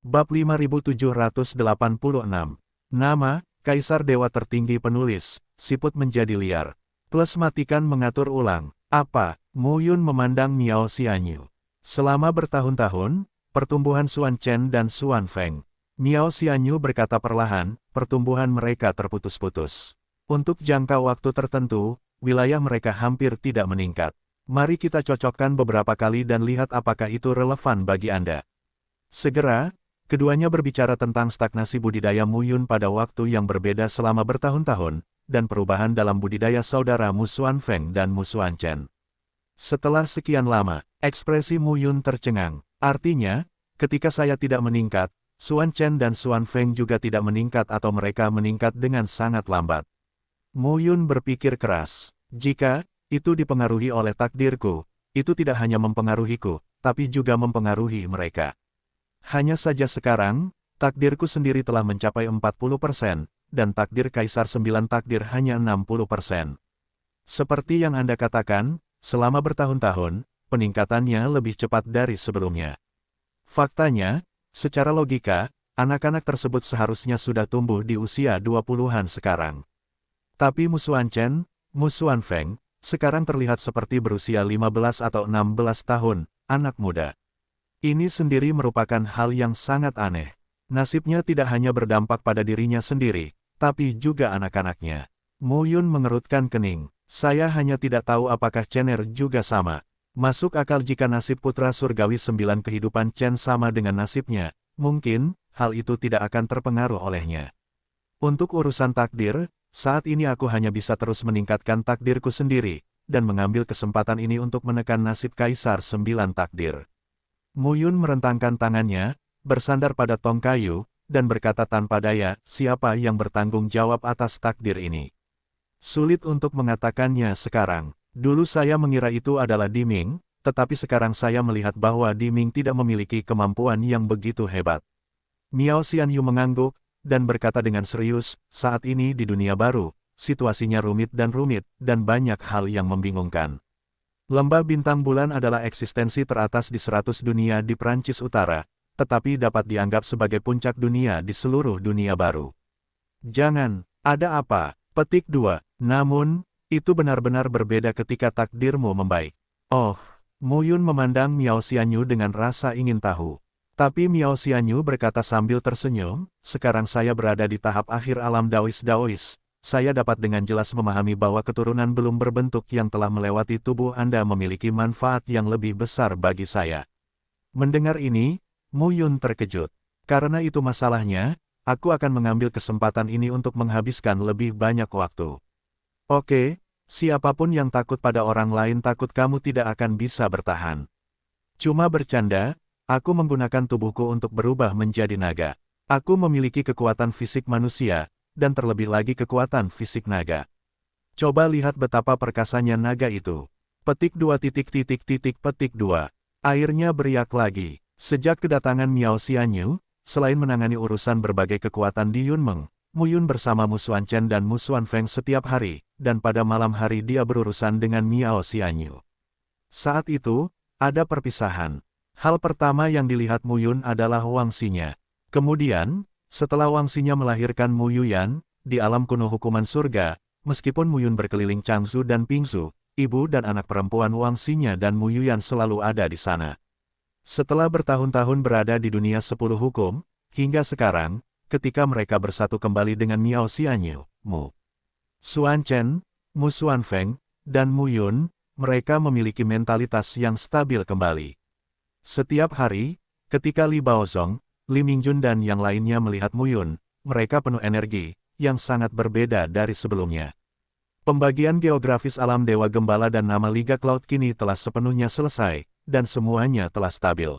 Bab 5786. Nama, Kaisar Dewa Tertinggi Penulis, siput menjadi liar. Plus matikan mengatur ulang. Apa? Mu Yun memandang Miao Xianyu. Selama bertahun-tahun, pertumbuhan Xuan Chen dan Xuan Feng. Miao Xianyu berkata perlahan, pertumbuhan mereka terputus-putus. Untuk jangka waktu tertentu, wilayah mereka hampir tidak meningkat. Mari kita cocokkan beberapa kali dan lihat apakah itu relevan bagi Anda. Segera, keduanya berbicara tentang stagnasi budidaya Mu Yun pada waktu yang berbeda selama bertahun-tahun, dan perubahan dalam budidaya saudara Mu Xuan Feng dan Mu Xuan Chen. Setelah sekian lama, ekspresi Mu Yun tercengang. Artinya, ketika saya tidak meningkat, Xuan Chen dan Xuan Feng juga tidak meningkat atau mereka meningkat dengan sangat lambat. Mu Yun berpikir keras. Jika itu dipengaruhi oleh takdirku, itu tidak hanya mempengaruhiku, tapi juga mempengaruhi mereka. Hanya saja sekarang, takdirku sendiri telah mencapai 40%, dan takdir Kaisar 9 takdir hanya 60%. Seperti yang Anda katakan, selama bertahun-tahun, peningkatannya lebih cepat dari sebelumnya. Faktanya, secara logika, anak-anak tersebut seharusnya sudah tumbuh di usia 20-an sekarang. Tapi Mu Xuan Chen, Mu Xuan Feng, sekarang terlihat seperti berusia 15 atau 16 tahun, anak muda. Ini sendiri merupakan hal yang sangat aneh. Nasibnya tidak hanya berdampak pada dirinya sendiri, tapi juga anak-anaknya. Mu Yun mengerutkan kening. Saya hanya tidak tahu apakah Chen Er juga sama. Masuk akal jika nasib putra surgawi 9 kehidupan Chen sama dengan nasibnya, mungkin, hal itu tidak akan terpengaruh olehnya. Untuk urusan takdir, saat ini aku hanya bisa terus meningkatkan takdirku sendiri, dan mengambil kesempatan ini untuk menekan nasib Kaisar 9 takdir. Mu Yun merentangkan tangannya, bersandar pada tong kayu, dan berkata tanpa daya, siapa yang bertanggung jawab atas takdir ini? Sulit untuk mengatakannya sekarang. Dulu saya mengira itu adalah Diming, tetapi sekarang saya melihat bahwa Diming tidak memiliki kemampuan yang begitu hebat. Miao Xianyu mengangguk, dan berkata dengan serius, saat ini di dunia baru, situasinya rumit, dan banyak hal yang membingungkan. Lembah bintang bulan adalah eksistensi teratas di 100 dunia di Prancis Utara, tetapi dapat dianggap sebagai puncak dunia di seluruh dunia baru. Jangan, ada apa? Petik 2. Namun, itu benar-benar berbeda ketika takdirmu membaik. Oh, Mu Yun memandang Miao Xianyu dengan rasa ingin tahu. Tapi Miao Xianyu berkata sambil tersenyum, sekarang saya berada di tahap akhir alam Daois. Saya dapat dengan jelas memahami bahwa keturunan belum berbentuk yang telah melewati tubuh Anda memiliki manfaat yang lebih besar bagi saya. Mendengar ini, Mu Yun terkejut. Karena itu masalahnya, aku akan mengambil kesempatan ini untuk menghabiskan lebih banyak waktu. Oke, siapapun yang takut pada orang lain takut kamu tidak akan bisa bertahan. Cuma bercanda, aku menggunakan tubuhku untuk berubah menjadi naga. Aku memiliki kekuatan fisik manusia, dan terlebih lagi kekuatan fisik naga. Coba lihat betapa perkasanya naga itu. Petik 2. Petik 2. Airnya beriak lagi. Sejak kedatangan Miao Xianyu, selain menangani urusan berbagai kekuatan di Yunmeng, Mu Yun bersama Mu Xuan Chen dan Mu Xuan Feng setiap hari, dan pada malam hari dia berurusan dengan Miao Xianyu. Saat itu, ada perpisahan. Hal pertama yang dilihat Mu Yun adalah wangsinya. Kemudian, setelah wangsinya melahirkan Mu Yuyan, di alam kuno hukuman surga, meskipun Mu Yun berkeliling Changzhou dan Pingzhou, ibu dan anak perempuan wangsinya dan Mu Yuyan selalu ada di sana. Setelah bertahun-tahun berada di dunia 10 hukum, hingga sekarang, ketika mereka bersatu kembali dengan Miao Xianyu, Mu Xuan Chen, Mu Xuan Feng, dan Mu Yun, mereka memiliki mentalitas yang stabil kembali. Setiap hari, ketika Li Baozong, Li Mingjun dan yang lainnya melihat Mu Yun, mereka penuh energi, yang sangat berbeda dari sebelumnya. Pembagian geografis alam Dewa Gembala dan nama Liga Cloud kini telah sepenuhnya selesai, dan semuanya telah stabil.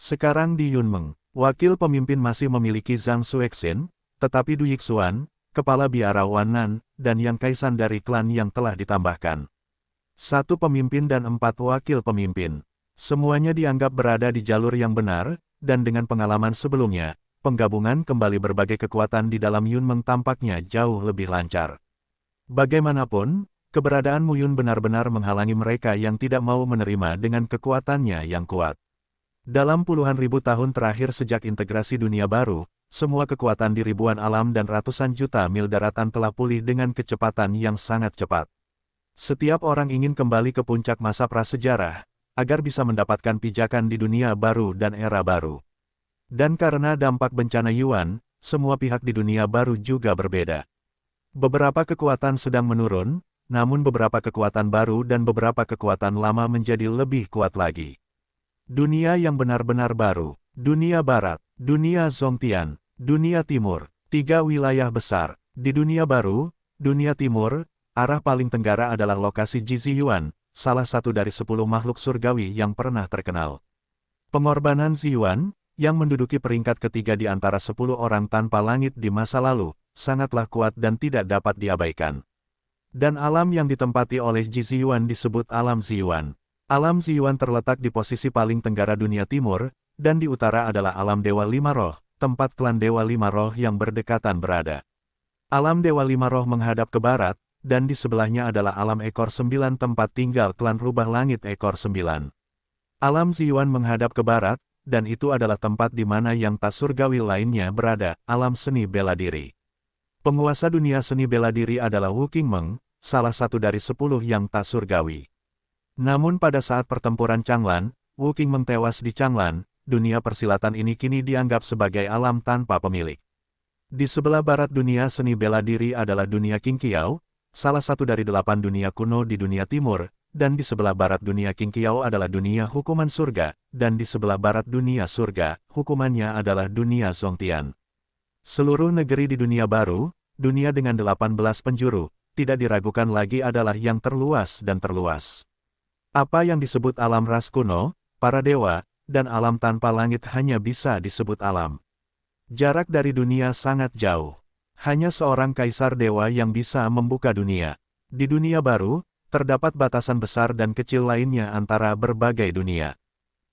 Sekarang di Yunmeng, wakil pemimpin masih memiliki Zhang Xuexin, tetapi Du Yixuan, kepala biara Wannan, dan Yang Kaisan dari klan yang telah ditambahkan. 1 pemimpin dan 4 wakil pemimpin. Semuanya dianggap berada di jalur yang benar, dan dengan pengalaman sebelumnya, penggabungan kembali berbagai kekuatan di dalam Yunmeng tampaknya jauh lebih lancar. Bagaimanapun, keberadaan Mu Yun benar-benar menghalangi mereka yang tidak mau menerima dengan kekuatannya yang kuat. Dalam puluhan ribu tahun terakhir sejak integrasi dunia baru, semua kekuatan di ribuan alam dan ratusan juta mil daratan telah pulih dengan kecepatan yang sangat cepat. Setiap orang ingin kembali ke puncak masa prasejarah, agar bisa mendapatkan pijakan di dunia baru dan era baru. Dan karena dampak bencana Yuan, semua pihak di dunia baru juga berbeda. Beberapa kekuatan sedang menurun, namun beberapa kekuatan baru dan beberapa kekuatan lama menjadi lebih kuat lagi. Dunia yang benar-benar baru, dunia barat, dunia Zongtian, dunia timur, 3 wilayah besar. Di dunia baru, dunia timur, arah paling tenggara adalah lokasi Jizi Yuan, salah satu dari 10 makhluk surgawi yang pernah terkenal. Pengorbanan Ziyuan, yang menduduki peringkat ketiga di antara 10 orang tanpa langit di masa lalu, sangatlah kuat dan tidak dapat diabaikan. Dan alam yang ditempati oleh Jizi Yuan disebut alam Ziyuan. Alam Ziyuan terletak di posisi paling tenggara dunia timur, dan di utara adalah alam Dewa Lima Roh, tempat klan Dewa Lima Roh yang berdekatan berada. Alam Dewa Lima Roh menghadap ke barat, dan di sebelahnya adalah alam Ekor 9 tempat tinggal klan Rubah Langit Ekor 9. Alam Ziyuan menghadap ke barat, dan itu adalah tempat di mana yang tak surgawi lainnya berada, alam seni bela diri. Penguasa dunia seni bela diri adalah Wu Qingmeng, salah satu dari 10 yang tak surgawi. Namun pada saat pertempuran Changlan, Wu Qingmeng tewas di Changlan, dunia persilatan ini kini dianggap sebagai alam tanpa pemilik. Di sebelah barat dunia seni bela diri adalah dunia Qingqiao, salah satu dari 8 dunia kuno di dunia timur, dan di sebelah barat dunia Qingqiao adalah dunia hukuman surga, dan di sebelah barat dunia surga, hukumannya adalah dunia Zongtian. Seluruh negeri di dunia baru, dunia dengan 18 penjuru, tidak diragukan lagi adalah yang terluas dan terluas. Apa yang disebut alam ras kuno, para dewa, dan alam tanpa langit hanya bisa disebut alam. Jarak dari dunia sangat jauh. Hanya seorang kaisar dewa yang bisa membuka dunia. Di dunia baru, terdapat batasan besar dan kecil lainnya antara berbagai dunia.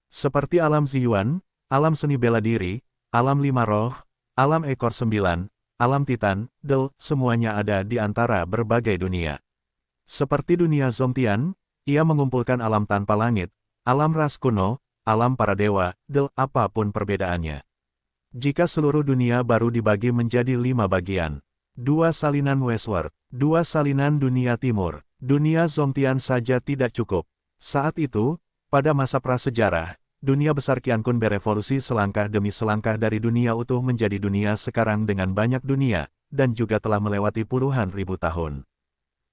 Seperti alam Ziyuan, alam seni bela diri, alam Lima Roh, alam Ekor 9, alam Titan, Del, semuanya ada di antara berbagai dunia. Seperti dunia Zongtian, ia mengumpulkan alam tanpa langit, alam ras kuno, alam para dewa, Del, apapun perbedaannya. Jika seluruh dunia baru dibagi menjadi 5 bagian. 2 salinan Westward, 2 salinan dunia timur, dunia Zongtian saja tidak cukup. Saat itu, pada masa prasejarah, dunia besar Qiankun berevolusi selangkah demi selangkah dari dunia utuh menjadi dunia sekarang dengan banyak dunia, dan juga telah melewati puluhan ribu tahun.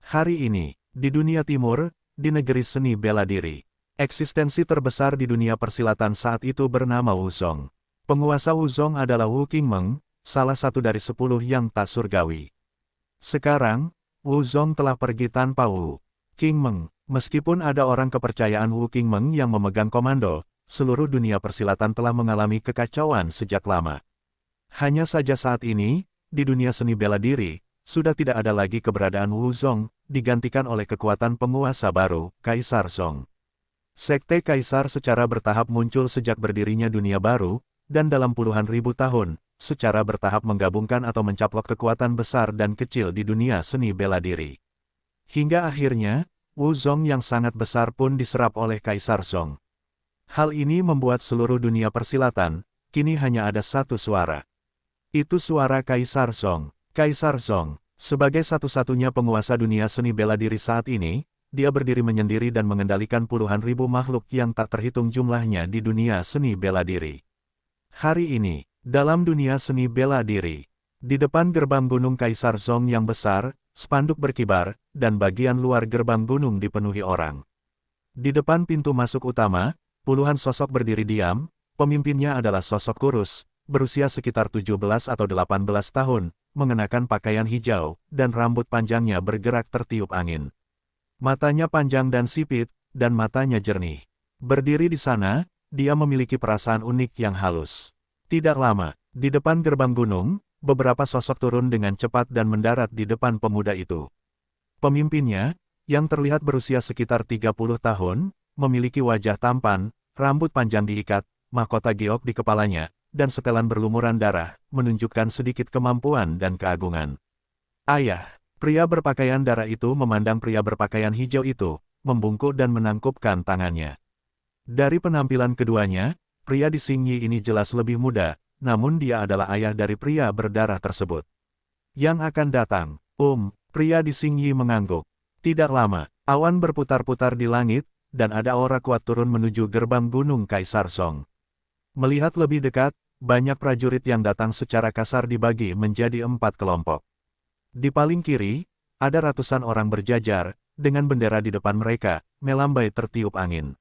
Hari ini, di dunia timur, di negeri seni bela diri, eksistensi terbesar di dunia persilatan saat itu bernama Wuzong. Penguasa Wuzong adalah Wu Qingmeng, salah satu dari 10 yang tak surgawi. Sekarang, Wuzong telah pergi tanpa Wu Qingmeng. Meskipun ada orang kepercayaan Wu Qingmeng yang memegang komando, seluruh dunia persilatan telah mengalami kekacauan sejak lama. Hanya saja saat ini, di dunia seni bela diri, sudah tidak ada lagi keberadaan Wuzong, digantikan oleh kekuatan penguasa baru, Kaisar Song. Sekte Kaisar secara bertahap muncul sejak berdirinya dunia baru, dan dalam puluhan ribu tahun, secara bertahap menggabungkan atau mencaplok kekuatan besar dan kecil di dunia seni bela diri. Hingga akhirnya, Wuzong yang sangat besar pun diserap oleh Kaisar Song. Hal ini membuat seluruh dunia persilatan, kini hanya ada satu suara. Itu suara Kaisar Song. Kaisar Song, sebagai satu-satunya penguasa dunia seni bela diri saat ini, dia berdiri menyendiri dan mengendalikan puluhan ribu makhluk yang tak terhitung jumlahnya di dunia seni bela diri. Hari ini, dalam dunia seni bela diri, di depan gerbang gunung Kaisar Song yang besar, spanduk berkibar, dan bagian luar gerbang gunung dipenuhi orang. Di depan pintu masuk utama, puluhan sosok berdiri diam, pemimpinnya adalah sosok kurus, berusia sekitar 17 atau 18 tahun, mengenakan pakaian hijau, dan rambut panjangnya bergerak tertiup angin. Matanya panjang dan sipit, dan matanya jernih. Berdiri di sana, dia memiliki perasaan unik yang halus. Tidak lama, di depan gerbang gunung, beberapa sosok turun dengan cepat dan mendarat di depan pemuda itu. Pemimpinnya, yang terlihat berusia sekitar 30 tahun, memiliki wajah tampan, rambut panjang diikat, mahkota giok di kepalanya, dan setelan berlumuran darah, menunjukkan sedikit kemampuan dan keagungan. Ayah, pria berpakaian darah itu memandang pria berpakaian hijau itu, membungkuk dan menangkupkan tangannya. Dari penampilan keduanya, pria di Xingyi ini jelas lebih muda, namun dia adalah ayah dari pria berdarah tersebut. Yang akan datang, pria di Xingyi mengangguk. Tidak lama, awan berputar-putar di langit, dan ada aura kuat turun menuju gerbang Gunung Kaisar Song. Melihat lebih dekat, banyak prajurit yang datang secara kasar dibagi menjadi 4 kelompok. Di paling kiri, ada ratusan orang berjajar, dengan bendera di depan mereka, melambai tertiup angin.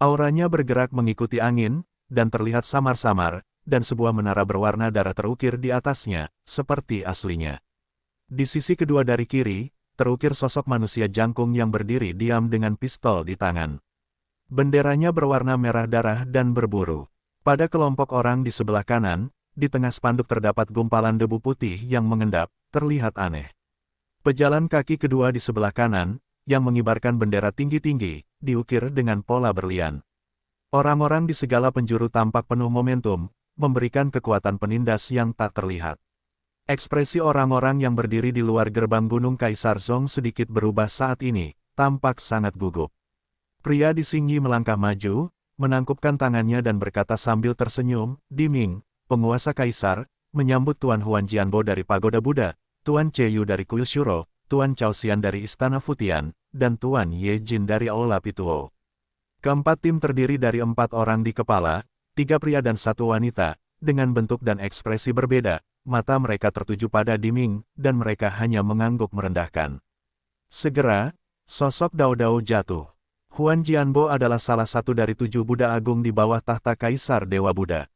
Auranya bergerak mengikuti angin, dan terlihat samar-samar, dan sebuah menara berwarna darah terukir di atasnya, seperti aslinya. Di sisi kedua dari kiri, terukir sosok manusia jangkung yang berdiri diam dengan pistol di tangan. Benderanya berwarna merah darah dan berburu. Pada kelompok orang di sebelah kanan, di tengah spanduk terdapat gumpalan debu putih yang mengendap, terlihat aneh. Pejalan kaki kedua di sebelah kanan, yang mengibarkan bendera tinggi-tinggi, diukir dengan pola berlian. Orang-orang di segala penjuru tampak penuh momentum, memberikan kekuatan penindas yang tak terlihat. Ekspresi orang-orang yang berdiri di luar gerbang Gunung Kaisar Song sedikit berubah saat ini, tampak sangat gugup. Pria di Xingyi melangkah maju, menangkupkan tangannya dan berkata sambil tersenyum, "Diming, penguasa Kaisar, menyambut Tuan Huan Jianbo dari Pagoda Buddha, Tuan Cheyu dari Kuil Shuro, Tuan Chao Xian dari Istana Futian, dan Tuan Ye Jin dari Aula Pituo." Keempat tim terdiri dari 4 orang di kepala, 3 pria dan 1 wanita, dengan bentuk dan ekspresi berbeda, mata mereka tertuju pada Diming, dan mereka hanya mengangguk merendahkan. Segera, sosok Dao Dao jatuh. Huan Jianbo adalah salah satu dari 7 Buddha Agung di bawah tahta Kaisar Dewa Buddha.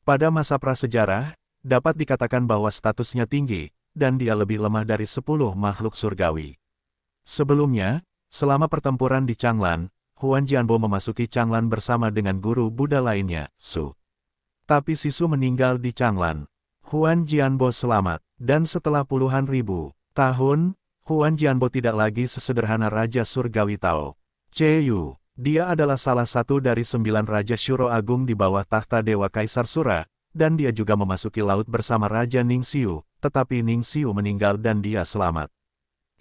Pada masa prasejarah, dapat dikatakan bahwa statusnya tinggi, dan dia lebih lemah dari 10 makhluk surgawi. Sebelumnya, selama pertempuran di Changlan, Huan Jianbo memasuki Changlan bersama dengan guru Buddha lainnya, Su. Tapi si Su meninggal di Changlan. Huan Jianbo selamat, dan setelah puluhan ribu tahun, Huan Jianbo tidak lagi sesederhana Raja Surgawi Tao Cheyu. Dia adalah salah satu dari 9 Raja Shuro Agung di bawah tahta Dewa Kaisar Sura, dan dia juga memasuki laut bersama Raja Ningxiu, tetapi Ningxiu meninggal dan dia selamat.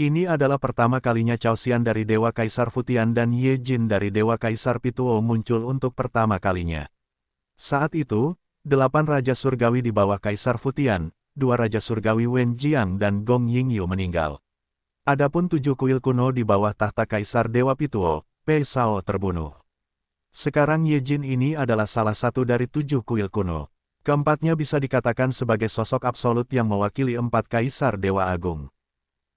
Ini adalah pertama kalinya Chao Xian dari Dewa Kaisar Futian dan Ye Jin dari Dewa Kaisar Pituo muncul untuk pertama kalinya. Saat itu, 8 Raja Surgawi di bawah Kaisar Futian, 2 Raja Surgawi Wen Jiang dan Gong Yingyu meninggal. Adapun 7 kuil kuno di bawah tahta Kaisar Dewa Pituo, Pei Shao terbunuh. Sekarang Ye Jin ini adalah salah satu dari 7 kuil kuno. Keempatnya bisa dikatakan sebagai sosok absolut yang mewakili 4 Kaisar Dewa Agung.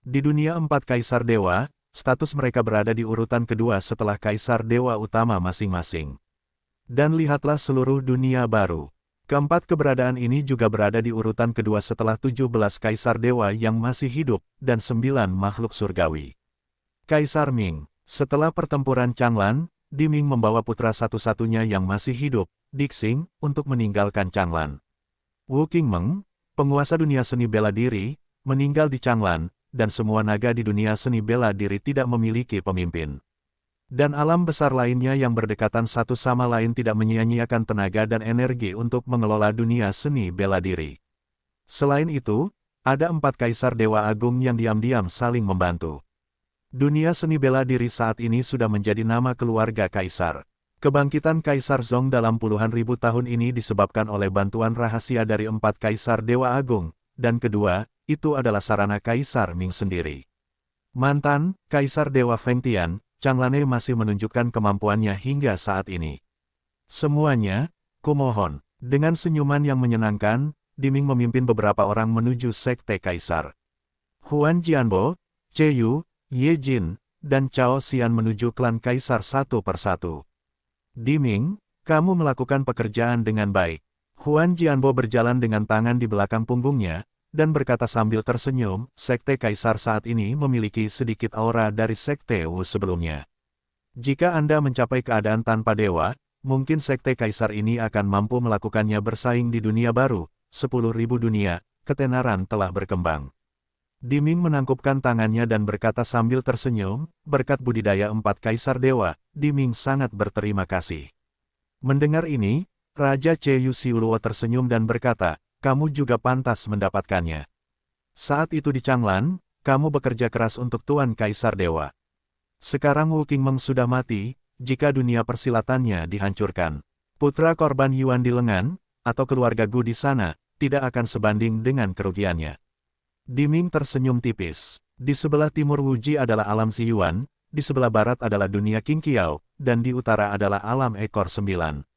Di dunia 4 Kaisar Dewa, status mereka berada di urutan kedua setelah Kaisar Dewa utama masing-masing. Dan lihatlah seluruh dunia baru. Keempat keberadaan ini juga berada di urutan kedua setelah 17 Kaisar Dewa yang masih hidup, dan 9 makhluk surgawi. Kaisar Ming. Setelah pertempuran Changlan, Diming membawa putra satu-satunya yang masih hidup, Dixing, untuk meninggalkan Changlan. Wu Qingmeng, penguasa dunia seni bela diri, meninggal di Changlan, dan semua naga di dunia seni bela diri tidak memiliki pemimpin. Dan alam besar lainnya yang berdekatan satu sama lain tidak menyia-nyiakan tenaga dan energi untuk mengelola dunia seni bela diri. Selain itu, ada 4 Kaisar Dewa Agung yang diam-diam saling membantu. Dunia seni bela diri saat ini sudah menjadi nama keluarga Kaisar. Kebangkitan Kaisar Song dalam puluhan ribu tahun ini disebabkan oleh bantuan rahasia dari 4 Kaisar Dewa Agung, dan kedua, itu adalah sarana Kaisar Ming sendiri. Mantan Kaisar Dewa Fengtian, Changlane masih menunjukkan kemampuannya hingga saat ini. Semuanya, kumohon, dengan senyuman yang menyenangkan, Diming memimpin beberapa orang menuju Sekte Kaisar. Huan Jianbo, Cheyu, Ye Jin, dan Chao Xian menuju klan Kaisar satu persatu. Diming, kamu melakukan pekerjaan dengan baik. Huan Jianbo berjalan dengan tangan di belakang punggungnya, dan berkata sambil tersenyum, Sekte Kaisar saat ini memiliki sedikit aura dari Sekte Wu sebelumnya. Jika Anda mencapai keadaan tanpa dewa, mungkin Sekte Kaisar ini akan mampu melakukannya bersaing di dunia baru, 10.000 dunia, ketenaran telah berkembang. Diming menangkupkan tangannya dan berkata sambil tersenyum, berkat budidaya 4 Kaisar Dewa, Diming sangat berterima kasih. Mendengar ini, Raja Cheyu Siuluo tersenyum dan berkata, kamu juga pantas mendapatkannya. Saat itu di Changlan, kamu bekerja keras untuk Tuan Kaisar Dewa. Sekarang Wu Qingmeng sudah mati, jika dunia persilatannya dihancurkan. Putra korban Yuan di lengan, atau keluarga Gu di sana, tidak akan sebanding dengan kerugiannya. Diming tersenyum tipis. Di sebelah timur Wuji adalah alam si Yuan, di sebelah barat adalah dunia Qing Qiao, dan di utara adalah alam ekor 9.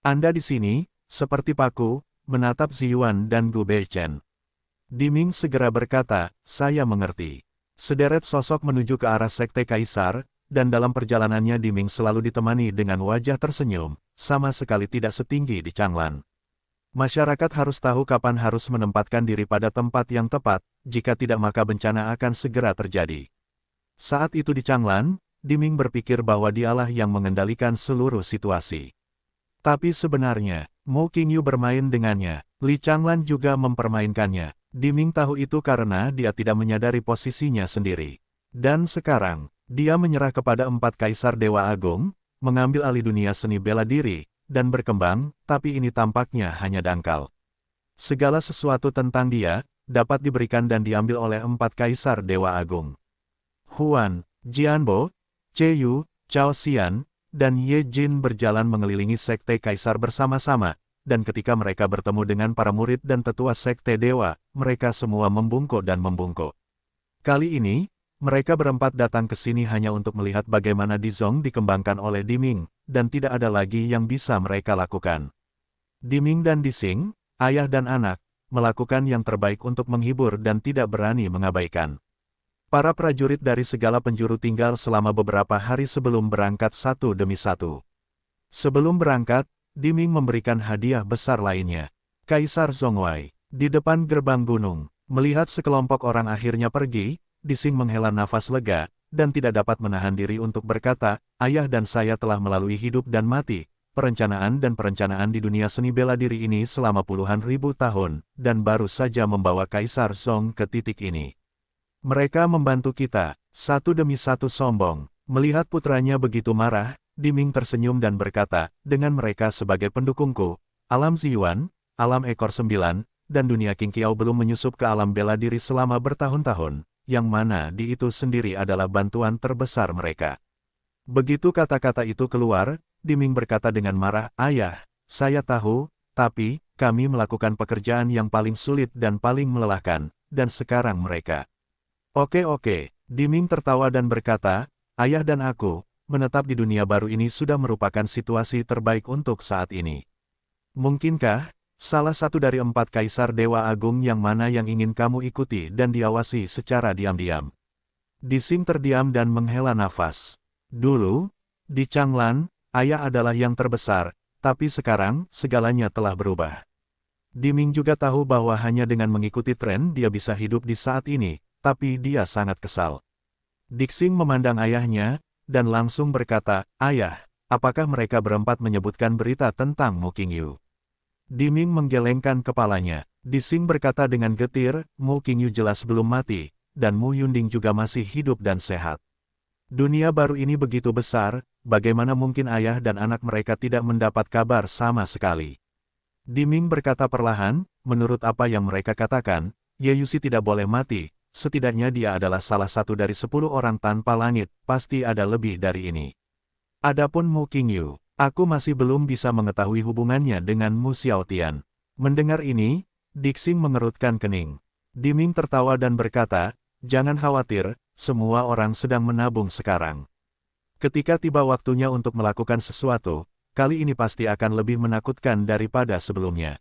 Anda di sini, seperti paku, menatap si Yuan dan Gu Beichen. Diming segera berkata, saya mengerti. Sederet sosok menuju ke arah sekte kaisar, dan dalam perjalanannya Diming selalu ditemani dengan wajah tersenyum, sama sekali tidak setinggi di Changlan. Masyarakat harus tahu kapan harus menempatkan diri pada tempat yang tepat, jika tidak maka bencana akan segera terjadi. Saat itu di Changlan, Diming berpikir bahwa dialah yang mengendalikan seluruh situasi. Tapi sebenarnya, Mo Qingyu bermain dengannya, Li Changlan juga mempermainkannya. Diming tahu itu karena dia tidak menyadari posisinya sendiri. Dan sekarang, dia menyerah kepada 4 kaisar Dewa Agung, mengambil alih dunia seni bela diri, dan berkembang, tapi ini tampaknya hanya dangkal. Segala sesuatu tentang dia, dapat diberikan dan diambil oleh 4 kaisar Dewa Agung. Huan, Jianbo, Cheyu, Cao Xian, dan Ye Jin berjalan mengelilingi sekte kaisar bersama-sama, dan ketika mereka bertemu dengan para murid dan tetua sekte dewa, mereka semua membungkuk dan membungkuk. Kali ini, mereka berempat datang ke sini hanya untuk melihat bagaimana Dizong dikembangkan oleh Diming, dan tidak ada lagi yang bisa mereka lakukan. Diming dan Dising, ayah dan anak, melakukan yang terbaik untuk menghibur dan tidak berani mengabaikan. Para prajurit dari segala penjuru tinggal selama beberapa hari sebelum berangkat satu demi satu. Sebelum berangkat, Diming memberikan hadiah besar lainnya. Kaisar Zhongwei, di depan gerbang gunung, melihat sekelompok orang akhirnya pergi, Dising menghela nafas lega, dan tidak dapat menahan diri untuk berkata, ayah dan saya telah melalui hidup dan mati, perencanaan di dunia seni bela diri ini selama puluhan ribu tahun, dan baru saja membawa Kaisar Zhong ke titik ini. Mereka membantu kita, satu demi satu sombong. Melihat putranya begitu marah, Diming tersenyum dan berkata, dengan mereka sebagai pendukungku, alam Ziyuan, alam ekor 9, dan dunia Qing Qiao belum menyusup ke alam bela diri selama bertahun-tahun, yang mana di itu sendiri adalah bantuan terbesar mereka. Begitu kata-kata itu keluar, Diming berkata dengan marah, ayah, saya tahu, tapi, kami melakukan pekerjaan yang paling sulit dan paling melelahkan, dan sekarang mereka. Oke, Diming tertawa dan berkata, ayah dan aku, menetap di dunia baru ini sudah merupakan situasi terbaik untuk saat ini. Mungkinkah, salah satu dari 4 kaisar Dewa Agung yang mana yang ingin kamu ikuti dan diawasi secara diam-diam? Dising terdiam dan menghela nafas. Dulu, di Changlan, ayah adalah yang terbesar, tapi sekarang, segalanya telah berubah. Diming juga tahu bahwa hanya dengan mengikuti tren dia bisa hidup di saat ini, tapi dia sangat kesal. Dixing memandang ayahnya, dan langsung berkata, ayah, apakah mereka berempat menyebutkan berita tentang Mo Qingyu? Diming menggelengkan kepalanya. Dising berkata dengan getir, Mo Qingyu jelas belum mati, dan Mu Yunding juga masih hidup dan sehat. Dunia baru ini begitu besar, bagaimana mungkin ayah dan anak mereka tidak mendapat kabar sama sekali? Diming berkata perlahan, menurut apa yang mereka katakan, Ye Yuxi tidak boleh mati. Setidaknya dia adalah salah satu dari 10 orang tanpa langit, pasti ada lebih dari ini. Adapun Mo Qingyu, aku masih belum bisa mengetahui hubungannya dengan Mu Xiaotian. Mendengar ini, Dixing mengerutkan kening. Diming tertawa dan berkata, jangan khawatir, semua orang sedang menabung sekarang. Ketika tiba waktunya untuk melakukan sesuatu, kali ini pasti akan lebih menakutkan daripada sebelumnya.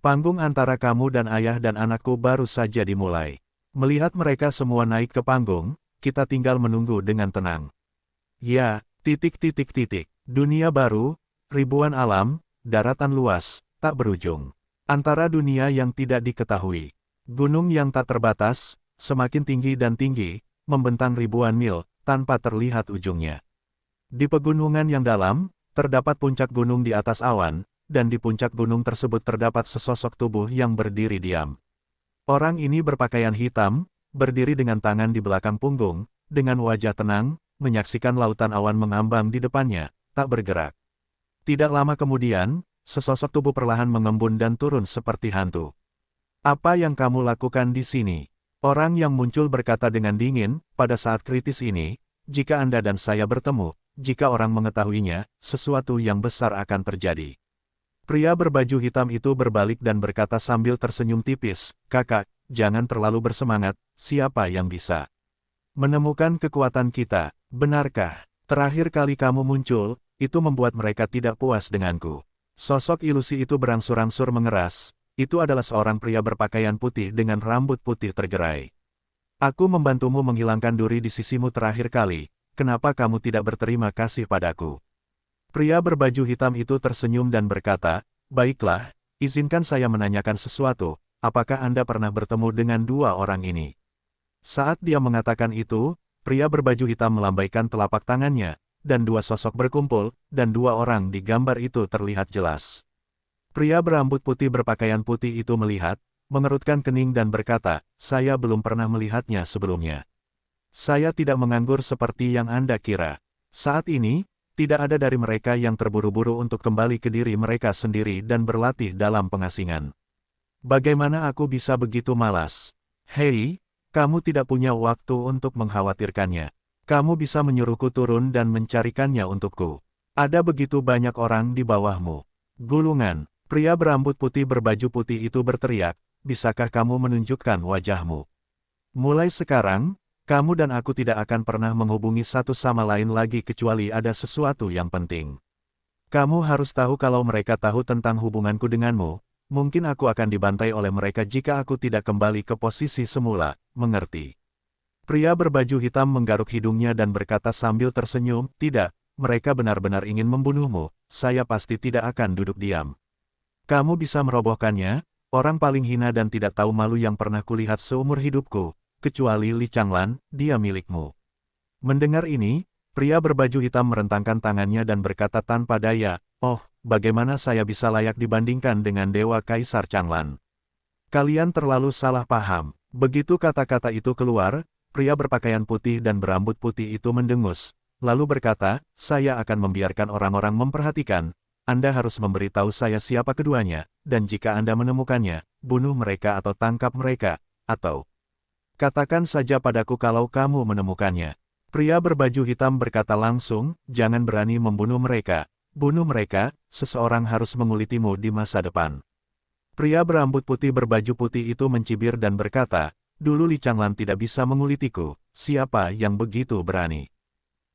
Panggung antara kamu dan ayah dan anakku baru saja dimulai. Melihat mereka semua naik ke panggung, kita tinggal menunggu dengan tenang. Ya, ... Dunia baru, ribuan alam, daratan luas, tak berujung. Antara dunia yang tidak diketahui. Gunung yang tak terbatas, semakin tinggi dan tinggi, membentang ribuan mil, tanpa terlihat ujungnya. Di pegunungan yang dalam, terdapat puncak gunung di atas awan, dan di puncak gunung tersebut terdapat sesosok tubuh yang berdiri diam. Orang ini berpakaian hitam, berdiri dengan tangan di belakang punggung, dengan wajah tenang, menyaksikan lautan awan mengambang di depannya, tak bergerak. Tidak lama kemudian, sesosok tubuh perlahan mengembun dan turun seperti hantu. Apa yang kamu lakukan di sini? Orang yang muncul berkata dengan dingin, pada saat kritis ini, jika Anda dan saya bertemu, jika orang mengetahuinya, sesuatu yang besar akan terjadi. Pria berbaju hitam itu berbalik dan berkata sambil tersenyum tipis, "Kakak, jangan terlalu bersemangat, siapa yang bisa menemukan kekuatan kita, benarkah? Terakhir kali kamu muncul, itu membuat mereka tidak puas denganku." Sosok ilusi itu berangsur-angsur mengeras, itu adalah seorang pria berpakaian putih dengan rambut putih tergerai. "Aku membantumu menghilangkan duri di sisimu terakhir kali, kenapa kamu tidak berterima kasih padaku?" Pria berbaju hitam itu tersenyum dan berkata, "Baiklah, izinkan saya menanyakan sesuatu, apakah Anda pernah bertemu dengan dua orang ini?" Saat dia mengatakan itu, pria berbaju hitam melambaikan telapak tangannya, dan dua sosok berkumpul, dan dua orang di gambar itu terlihat jelas. Pria berambut putih berpakaian putih itu melihat, mengerutkan kening dan berkata, "Saya belum pernah melihatnya sebelumnya. Saya tidak menganggur seperti yang Anda kira. Saat ini, tidak ada dari mereka yang terburu-buru untuk kembali ke diri mereka sendiri dan berlatih dalam pengasingan. Bagaimana aku bisa begitu malas? Hei, kamu tidak punya waktu untuk mengkhawatirkannya. Kamu bisa menyuruhku turun dan mencarikannya untukku. Ada begitu banyak orang di bawahmu." Gulungan. Pria berambut putih berbaju putih itu berteriak, "Bisakah kamu menunjukkan wajahmu? Mulai sekarang, kamu dan aku tidak akan pernah menghubungi satu sama lain lagi kecuali ada sesuatu yang penting. Kamu harus tahu kalau mereka tahu tentang hubunganku denganmu, mungkin aku akan dibantai oleh mereka jika aku tidak kembali ke posisi semula, mengerti?" Pria berbaju hitam menggaruk hidungnya dan berkata sambil tersenyum, "Tidak, mereka benar-benar ingin membunuhmu, saya pasti tidak akan duduk diam. Kamu bisa merobohkannya, orang paling hina dan tidak tahu malu yang pernah kulihat seumur hidupku. Kecuali Li Changlan, dia milikmu." Mendengar ini, pria berbaju hitam merentangkan tangannya dan berkata tanpa daya, "Oh, bagaimana saya bisa layak dibandingkan dengan Dewa Kaisar Changlan? Kalian terlalu salah paham." Begitu kata-kata itu keluar, pria berpakaian putih dan berambut putih itu mendengus, lalu berkata, "Saya akan membiarkan orang-orang memperhatikan. Anda harus memberitahu saya siapa keduanya, dan jika Anda menemukannya, bunuh mereka atau tangkap mereka, atau katakan saja padaku kalau kamu menemukannya." Pria berbaju hitam berkata langsung, "Jangan berani membunuh mereka. Bunuh mereka, seseorang harus mengulitimu di masa depan." Pria berambut putih berbaju putih itu mencibir dan berkata, "Dulu Li Changlan tidak bisa mengulitiku, siapa yang begitu berani?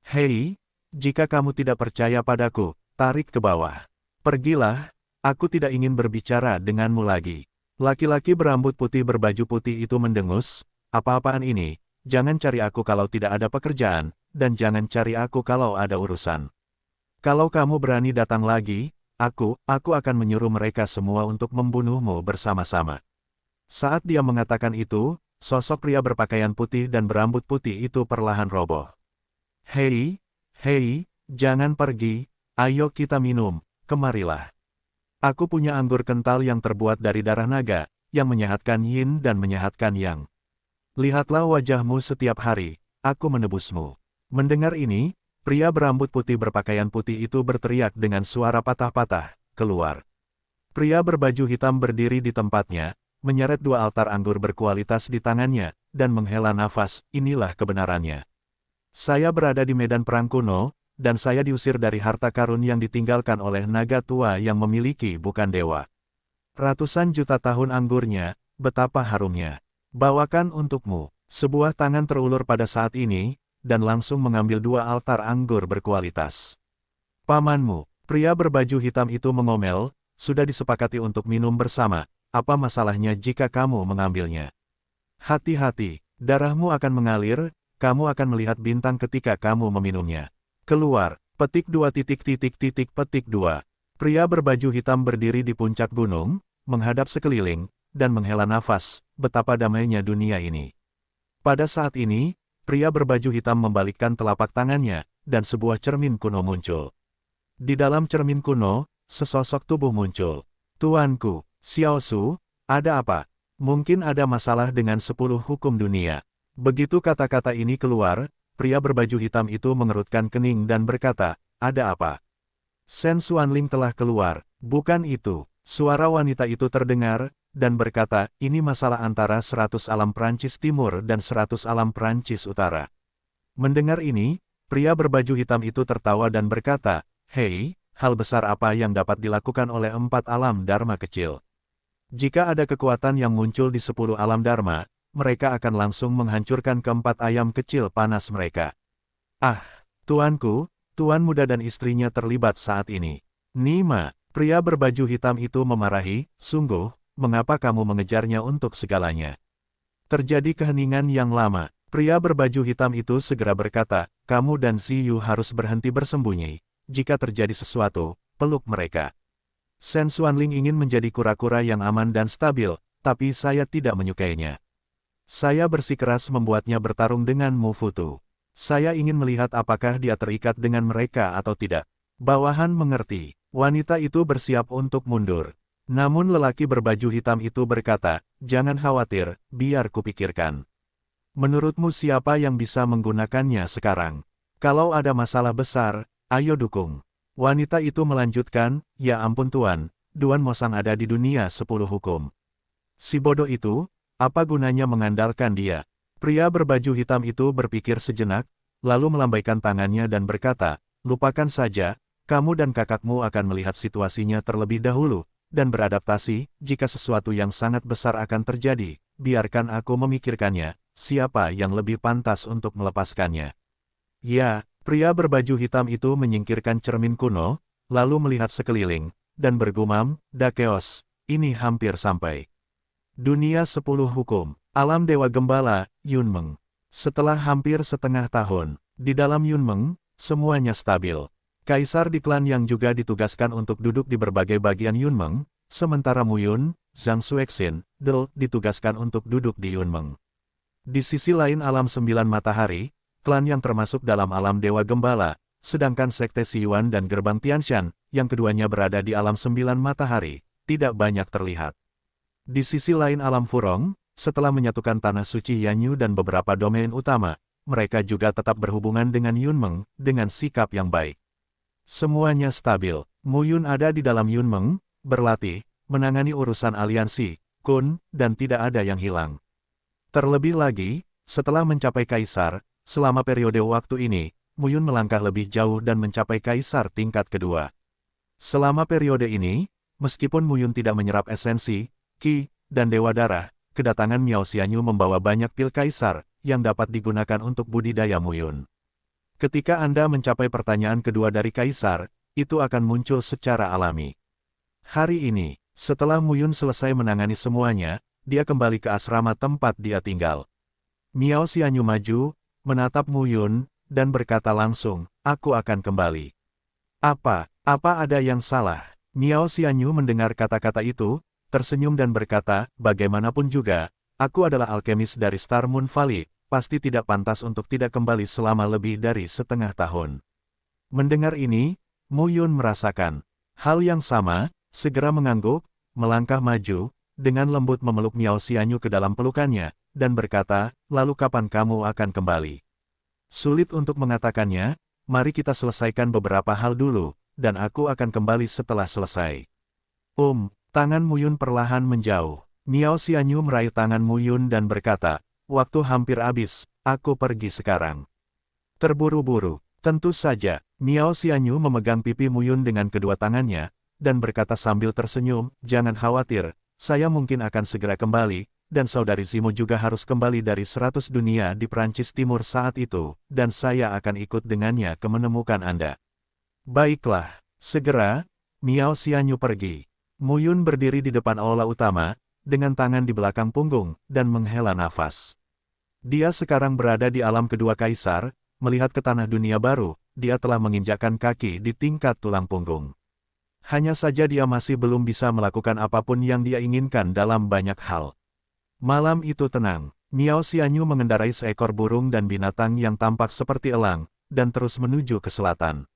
Hei, jika kamu tidak percaya padaku, tarik ke bawah. Pergilah, aku tidak ingin berbicara denganmu lagi." Laki-laki berambut putih berbaju putih itu mendengus, "Apa-apaan ini? Jangan cari aku kalau tidak ada pekerjaan, dan jangan cari aku kalau ada urusan. Kalau kamu berani datang lagi, aku akan menyuruh mereka semua untuk membunuhmu bersama-sama." Saat dia mengatakan itu, sosok pria berpakaian putih dan berambut putih itu perlahan roboh. "Hei, jangan pergi, ayo kita minum, kemarilah. Aku punya anggur kental yang terbuat dari darah naga, yang menyehatkan yin dan menyehatkan yang. Lihatlah wajahmu setiap hari, aku menebusmu." Mendengar ini, pria berambut putih berpakaian putih itu berteriak dengan suara patah-patah, "Keluar!" Pria berbaju hitam berdiri di tempatnya, menyeret dua altar anggur berkualitas di tangannya, dan menghela nafas, "Inilah kebenarannya. Saya berada di medan perang kuno, dan saya diusir dari harta karun yang ditinggalkan oleh naga tua yang memiliki bukan dewa. Ratusan juta tahun anggurnya, betapa harumnya. Bawakan untukmu." Sebuah tangan terulur pada saat ini, dan langsung mengambil dua altar anggur berkualitas. "Pamanmu." Pria berbaju hitam itu mengomel, "Sudah disepakati untuk minum bersama, apa masalahnya jika kamu mengambilnya? Hati-hati, darahmu akan mengalir, kamu akan melihat bintang ketika kamu meminumnya. Keluar." Petik 2. Pria berbaju hitam berdiri di puncak gunung, menghadap sekeliling, dan menghela nafas, betapa damainya dunia ini. Pada saat ini, pria berbaju hitam membalikkan telapak tangannya, dan sebuah cermin kuno muncul. Di dalam cermin kuno, sesosok tubuh muncul. "Tuanku, Xiao Su, ada apa? Mungkin ada masalah dengan 10 hukum dunia." Begitu kata-kata ini keluar, pria berbaju hitam itu mengerutkan kening dan berkata, "Ada apa?" "Shen Xuanling telah keluar." "Bukan itu." Suara wanita itu terdengar, dan berkata, "Ini masalah antara 100 alam Prancis Timur dan 100 alam Prancis Utara." Mendengar ini, Pria berbaju hitam itu tertawa dan berkata, "Hei, hal besar apa yang dapat dilakukan oleh 4 alam Dharma kecil? Jika ada kekuatan yang muncul di 10 alam Dharma, mereka akan langsung menghancurkan keempat ayam kecil panas mereka." "Ah, tuanku, tuan muda dan istrinya terlibat saat ini." "Nima," pria berbaju hitam itu memarahi, "sungguh, mengapa kamu mengejarnya untuk segalanya?" Terjadi keheningan yang lama. Pria berbaju hitam itu segera berkata, "Kamu dan Si Yu harus berhenti bersembunyi. Jika terjadi sesuatu, peluk mereka." Shen Xuanling ingin menjadi kura-kura yang aman dan stabil, tapi saya tidak menyukainya. Saya bersikeras membuatnya bertarung dengan Mu Futu. Saya ingin melihat apakah dia terikat dengan mereka atau tidak. Bawahan mengerti. Wanita itu bersiap untuk mundur. Namun lelaki berbaju hitam itu berkata, "Jangan khawatir, biar kupikirkan. Menurutmu siapa yang bisa menggunakannya sekarang? Kalau ada masalah besar, ayo dukung." Wanita itu melanjutkan, "Ya ampun tuan, Duan Mosang ada di dunia 10 hukum. Si bodoh itu, apa gunanya mengandalkan dia?" Pria berbaju hitam itu berpikir sejenak, lalu melambaikan tangannya dan berkata, "Lupakan saja, kamu dan kakakmu akan melihat situasinya terlebih dahulu, dan beradaptasi. Jika sesuatu yang sangat besar akan terjadi, biarkan aku memikirkannya, siapa yang lebih pantas untuk melepaskannya." "Ya." Pria berbaju hitam itu menyingkirkan cermin kuno, lalu melihat sekeliling, dan bergumam, "Dakeos, ini hampir sampai. Dunia 10 hukum, alam Dewa Gembala, Yunmeng." Setelah hampir setengah tahun, di dalam Yunmeng, semuanya stabil. Kaisar di klan yang juga ditugaskan untuk duduk di berbagai bagian Yunmeng, sementara Muyun, Zhang Xuexin, Del ditugaskan untuk duduk di Yunmeng. Di sisi lain alam 9 matahari, klan yang termasuk dalam alam Dewa Gembala, sedangkan Sekte Siyuan dan Gerbang Tianshan, yang keduanya berada di alam 9 matahari, tidak banyak terlihat. Di sisi lain alam Furong, setelah menyatukan Tanah Suci Yanyu dan beberapa domain utama, mereka juga tetap berhubungan dengan Yunmeng, dengan sikap yang baik. Semuanya stabil. Muyun ada di dalam Yunmeng, berlatih, menangani urusan aliansi, kun, dan tidak ada yang hilang. Terlebih lagi, setelah mencapai Kaisar, selama periode waktu ini, Muyun melangkah lebih jauh dan mencapai Kaisar tingkat kedua. Selama periode ini, meskipun Muyun tidak menyerap esensi, Qi, dan Dewa Darah, kedatangan Miao Xianyu membawa banyak pil Kaisar, yang dapat digunakan untuk budidaya Muyun. Ketika Anda mencapai pertanyaan kedua dari Kaisar, itu akan muncul secara alami. Hari ini, setelah Muyun selesai menangani semuanya, dia kembali ke asrama tempat dia tinggal. Miao Xianyu maju, menatap Muyun, dan berkata langsung, "Aku akan kembali." Apa ada yang salah?" Miao Xianyu mendengar kata-kata itu, tersenyum dan berkata, "Bagaimanapun juga, aku adalah alkemis dari Star Moon Valley, pasti tidak pantas untuk tidak kembali selama lebih dari setengah tahun." Mendengar ini, Muyun merasakan hal yang sama, segera mengangguk, melangkah maju, dengan lembut memeluk Miao Xianyu ke dalam pelukannya, dan berkata, "Lalu kapan kamu akan kembali?" "Sulit untuk mengatakannya, mari kita selesaikan beberapa hal dulu, dan aku akan kembali setelah selesai." Tangan Muyun perlahan menjauh. Miao Xianyu meraih tangan Muyun dan berkata, "Waktu hampir habis, aku pergi sekarang." Terburu-buru, tentu saja, Miao Xianyu memegang pipi Muyun dengan kedua tangannya, dan berkata sambil tersenyum, "Jangan khawatir, saya mungkin akan segera kembali, dan saudari Zimo juga harus kembali dari 100 dunia di Perancis Timur saat itu, dan saya akan ikut dengannya ke menemukan Anda." "Baiklah, segera." Miao Xianyu pergi. Muyun berdiri di depan aula utama, dengan tangan di belakang punggung, dan menghela nafas. Dia sekarang berada di alam kedua Kaisar, melihat ke tanah dunia baru, dia telah menginjakkan kaki di tingkat tulang punggung. Hanya saja dia masih belum bisa melakukan apapun yang dia inginkan dalam banyak hal. Malam itu tenang. Miao Xianyu mengendarai seekor burung dan binatang yang tampak seperti elang, dan terus menuju ke selatan.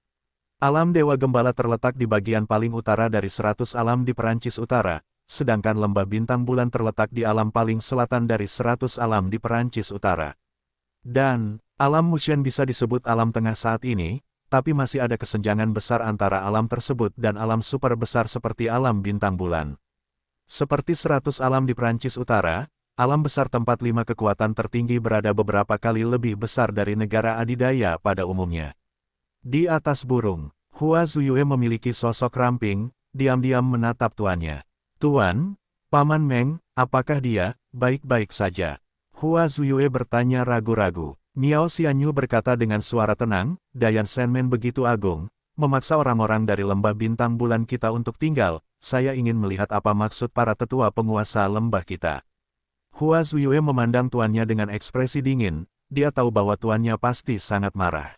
Alam Dewa Gembala terletak di bagian paling utara dari 100 alam di Perancis Utara, sedangkan lembah bintang bulan terletak di alam paling selatan dari 100 alam di Perancis Utara. Dan, alam Mushen bisa disebut alam tengah saat ini, tapi masih ada kesenjangan besar antara alam tersebut dan alam super besar seperti alam bintang bulan. Seperti 100 alam di Perancis Utara, alam besar tempat 5 kekuatan tertinggi berada beberapa kali lebih besar dari negara adidaya pada umumnya. Di atas burung, Hua Zuyue memiliki sosok ramping, diam-diam menatap tuannya. Tuan, Paman Meng, apakah dia baik-baik saja? Hua Zuyue bertanya ragu-ragu. Miao Xianyu berkata dengan suara tenang, Dayan Shenmen begitu agung, memaksa orang-orang dari lembah bintang bulan kita untuk tinggal, saya ingin melihat apa maksud para tetua penguasa lembah kita. Hua Zuyue memandang tuannya dengan ekspresi dingin, dia tahu bahwa tuannya pasti sangat marah.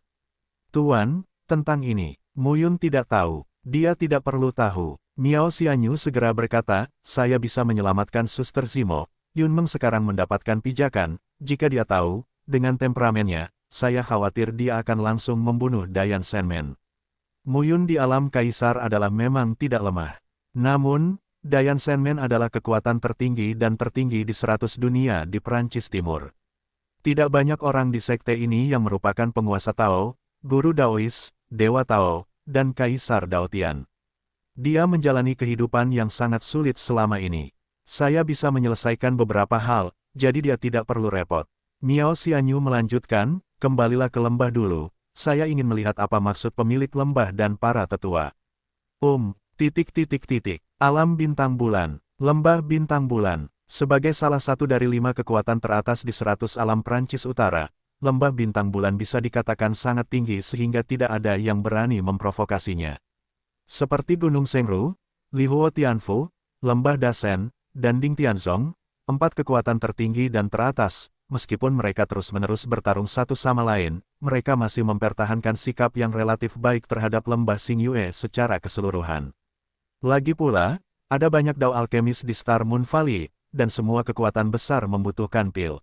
Tuan, tentang ini, Mu Yun tidak tahu, dia tidak perlu tahu. Miao Xianyu segera berkata, saya bisa menyelamatkan Suster Zimo, Yun Meng sekarang mendapatkan pijakan, jika dia tahu, dengan temperamennya, saya khawatir dia akan langsung membunuh Dayan Shenmen. Mu Yun di alam kaisar adalah memang tidak lemah. Namun, Dayan Shenmen adalah kekuatan tertinggi dan tertinggi di 100 dunia di Prancis Timur. Tidak banyak orang di sekte ini yang merupakan penguasa Tao, guru Daois, dewa Tao, dan kaisar Daotian. Dia menjalani kehidupan yang sangat sulit selama ini. Saya bisa menyelesaikan beberapa hal, jadi dia tidak perlu repot. Miao Xianyu melanjutkan, kembalilah ke lembah dulu, saya ingin melihat apa maksud pemilik lembah dan para tetua. Alam bintang bulan, lembah bintang bulan, sebagai salah satu dari 5 kekuatan teratas di 100 alam Prancis Utara, lembah bintang bulan bisa dikatakan sangat tinggi sehingga tidak ada yang berani memprovokasinya. Seperti Gunung Sengru, Lihuo Tianfu, lembah Dasen, dan Ding Tianzong, 4 kekuatan tertinggi dan teratas, meskipun mereka terus-menerus bertarung satu sama lain, mereka masih mempertahankan sikap yang relatif baik terhadap lembah Xingyue secara keseluruhan. Lagi pula, ada banyak dao alkemis di Star Moon Valley, dan semua kekuatan besar membutuhkan pil.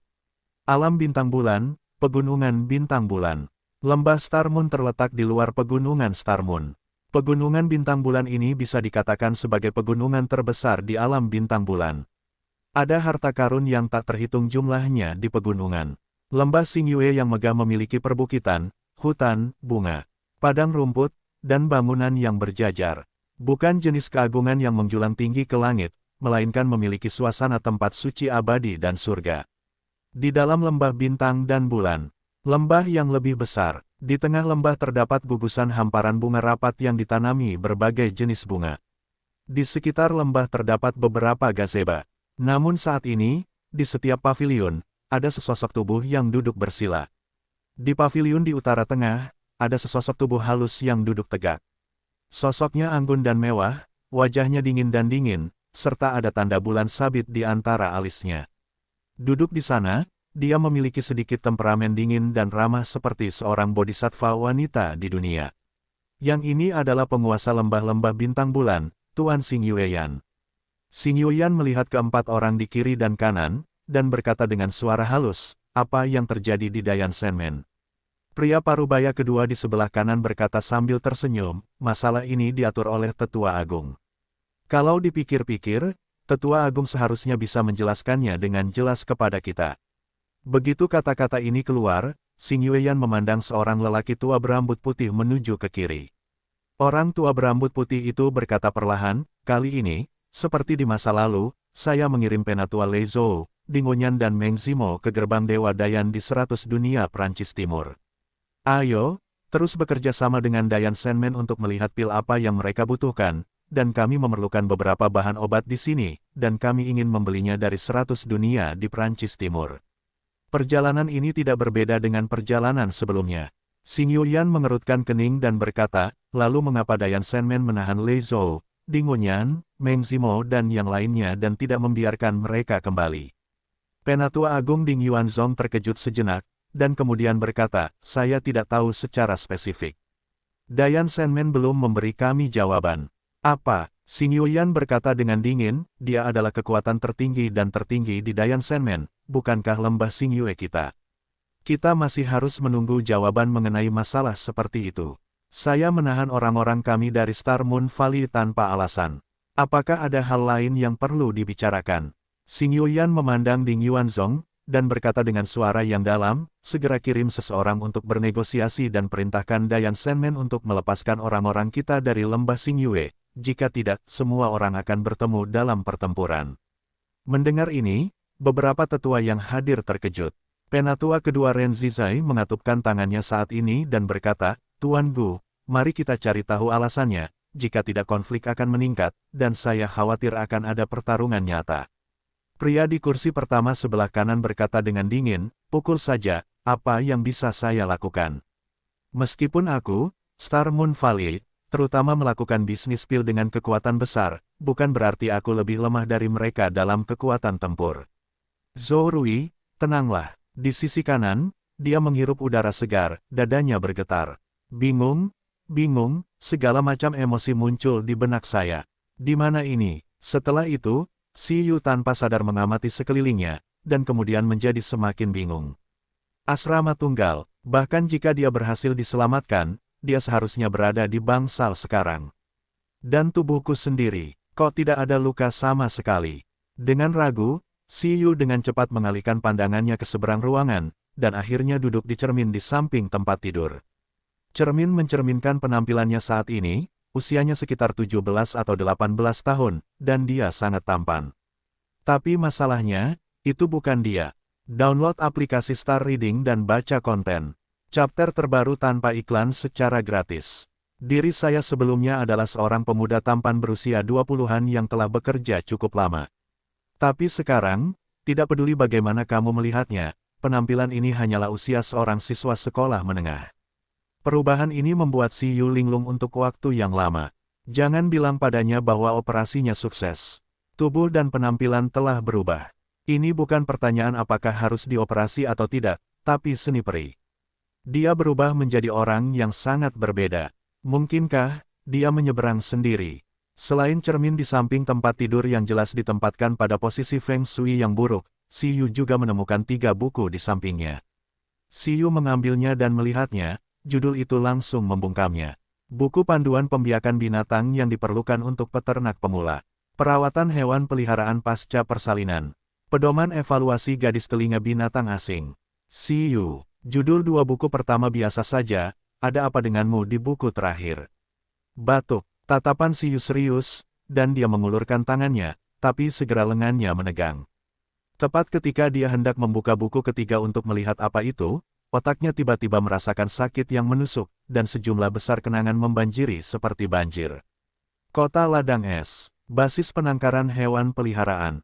Alam bintang bulan, pegunungan bintang bulan. Lembah Star Moon terletak di luar pegunungan Star Moon. Pegunungan bintang bulan ini bisa dikatakan sebagai pegunungan terbesar di alam bintang bulan. Ada harta karun yang tak terhitung jumlahnya di pegunungan. Lembah Xingyue yang megah memiliki perbukitan, hutan, bunga, padang rumput, dan bangunan yang berjajar. Bukan jenis keagungan yang menjulang tinggi ke langit, melainkan memiliki suasana tempat suci abadi dan surga. Di dalam lembah bintang dan bulan, lembah yang lebih besar, di tengah lembah terdapat gugusan hamparan bunga rapat yang ditanami berbagai jenis bunga. Di sekitar lembah terdapat beberapa gazebo. Namun saat ini, di setiap pavilion, ada sesosok tubuh yang duduk bersila. Di pavilion di utara tengah, ada sesosok tubuh halus yang duduk tegak. Sosoknya anggun dan mewah, wajahnya dingin dan dingin, serta ada tanda bulan sabit di antara alisnya. Duduk di sana, dia memiliki sedikit temperamen dingin dan ramah seperti seorang bodhisattva wanita di dunia. Yang ini adalah penguasa lembah-lembah bintang bulan, Tuan Xingyueyan. Xingyueyan melihat keempat orang di kiri dan kanan, dan berkata dengan suara halus, apa yang terjadi di Dayan Shenmen? Pria parubaya kedua di sebelah kanan berkata sambil tersenyum, masalah ini diatur oleh Tetua Agung. Kalau dipikir-pikir, Tetua Agung seharusnya bisa menjelaskannya dengan jelas kepada kita. Begitu kata-kata ini keluar, Xingyueyan memandang seorang lelaki tua berambut putih menuju ke kiri. Orang tua berambut putih itu berkata perlahan, kali ini, seperti di masa lalu, saya mengirim Penatua Lei Zhou, Dingonyan dan Meng Zimo ke gerbang Dewa Dayan di 100 dunia Prancis Timur. Ayo, terus bekerja sama dengan Dayan Shenmen untuk melihat pil apa yang mereka butuhkan, dan kami memerlukan beberapa bahan obat di sini, dan kami ingin membelinya dari 100 dunia di Prancis Timur. Perjalanan ini tidak berbeda dengan perjalanan sebelumnya. Xingyueyan mengerutkan kening dan berkata, lalu mengapa Dayan Shenmen menahan Lei Zhou, Dingonyan, Meng Zimo dan yang lainnya dan tidak membiarkan mereka kembali? Penatua Agung Ding Yuanzong terkejut sejenak, dan kemudian berkata, saya tidak tahu secara spesifik. Dayan Shenmen belum memberi kami jawaban. Apa? Xingyueyan berkata dengan dingin, dia adalah kekuatan tertinggi dan tertinggi di Dayan Shenmen, bukankah lembah Xingyue kita? Kita masih harus menunggu jawaban mengenai masalah seperti itu. Saya menahan orang-orang kami dari Star Moon Valley tanpa alasan. Apakah ada hal lain yang perlu dibicarakan? Xingyueyan memandang Ding Yuanzong, dan berkata dengan suara yang dalam, segera kirim seseorang untuk bernegosiasi dan perintahkan Dayan Shenmen untuk melepaskan orang-orang kita dari lembah Xingyue, jika tidak, semua orang akan bertemu dalam pertempuran. Mendengar ini, Beberapa tetua yang hadir terkejut. Penatua kedua Ren Zizai mengatupkan tangannya saat ini dan berkata, Tuan Gu, mari kita cari tahu alasannya, jika tidak konflik akan meningkat, dan saya khawatir akan ada pertarungan nyata. Pria di kursi pertama sebelah kanan berkata dengan dingin, pukul saja, apa yang bisa saya lakukan? Meskipun aku, Star Moon Valley, terutama melakukan bisnis pil dengan kekuatan besar, bukan berarti aku lebih lemah dari mereka dalam kekuatan tempur. Zhou Rui, tenanglah. Di sisi kanan, dia menghirup udara segar, dadanya bergetar. Bingung, segala macam emosi muncul di benak saya. Di mana ini? Setelah itu, Si Yu tanpa sadar mengamati sekelilingnya, dan kemudian menjadi semakin bingung. Asrama tunggal, bahkan jika dia berhasil diselamatkan, dia seharusnya berada di bangsal sekarang. Dan tubuhku sendiri, kok tidak ada luka sama sekali? Dengan ragu, Si Yu dengan cepat mengalihkan pandangannya ke seberang ruangan, dan akhirnya duduk di cermin di samping tempat tidur. Cermin mencerminkan penampilannya saat ini, usianya sekitar 17 atau 18 tahun, dan dia sangat tampan. Tapi masalahnya, itu bukan dia. Download aplikasi Star Reading dan baca konten. Chapter terbaru tanpa iklan secara gratis. Diri saya sebelumnya adalah seorang pemuda tampan berusia 20-an yang telah bekerja cukup lama. Tapi sekarang, tidak peduli bagaimana kamu melihatnya, penampilan ini hanyalah usia seorang siswa sekolah menengah. Perubahan ini membuat Si Yu linglung untuk waktu yang lama. Jangan bilang padanya bahwa operasinya sukses. Tubuh dan penampilan telah berubah. Ini bukan pertanyaan apakah harus dioperasi atau tidak, tapi seni peri. Dia berubah menjadi orang yang sangat berbeda. Mungkinkah dia menyeberang sendiri? Selain cermin di samping tempat tidur yang jelas ditempatkan pada posisi Feng Shui yang buruk, Si Yu juga menemukan 3 buku di sampingnya. Si Yu mengambilnya dan melihatnya, judul itu langsung membungkamnya. Buku panduan pembiakan binatang yang diperlukan untuk peternak pemula. Perawatan hewan peliharaan pasca persalinan. Pedoman evaluasi gadis telinga binatang asing. Si Yu, judul 2 buku pertama biasa saja, ada apa denganmu di buku terakhir? Batuk. Tatapan Si Yu serius, dan dia mengulurkan tangannya, tapi segera lengannya menegang. Tepat ketika dia hendak membuka buku ketiga untuk melihat apa itu, otaknya tiba-tiba merasakan sakit yang menusuk, dan sejumlah besar kenangan membanjiri seperti banjir. Kota Ladang Es, basis penangkaran hewan peliharaan.